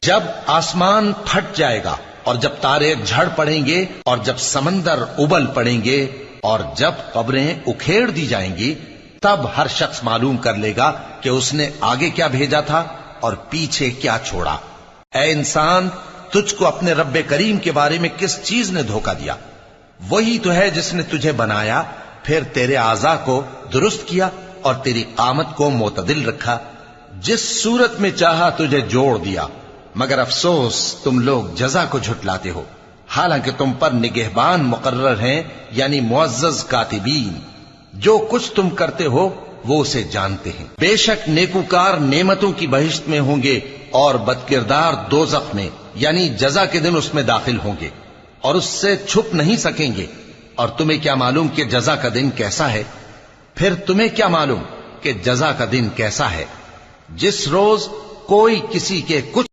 جب آسمان پھٹ جائے گا اور جب تارے جھڑ پڑیں گے اور جب سمندر ابل پڑیں گے اور جب قبریں اکھیڑ دی جائیں گی، تب ہر شخص معلوم کر لے گا کہ اس نے آگے کیا بھیجا تھا اور پیچھے کیا چھوڑا۔ اے انسان، تجھ کو اپنے رب کریم کے بارے میں کس چیز نے دھوکہ دیا؟ وہی تو ہے جس نے تجھے بنایا، پھر تیرے اعضاء کو درست کیا اور تیری قامت کو معتدل رکھا، جس صورت میں چاہا تجھے جوڑ دیا، مگر افسوس تم لوگ جزا کو جھٹلاتے ہو، حالانکہ تم پر نگہبان مقرر ہیں، یعنی معزز کاتبین۔ جو کچھ تم کرتے ہو وہ اسے جانتے ہیں۔ بے شک نیکوکار نعمتوں کی بہشت میں ہوں گے اور بدکردار دوزخ میں، یعنی جزا کے دن اس میں داخل ہوں گے اور اس سے چھپ نہیں سکیں گے۔ اور تمہیں کیا معلوم کہ جزا کا دن کیسا ہے؟ پھر تمہیں کیا معلوم کہ جزا کا دن کیسا ہے؟ جس روز کوئی کسی کے کچھ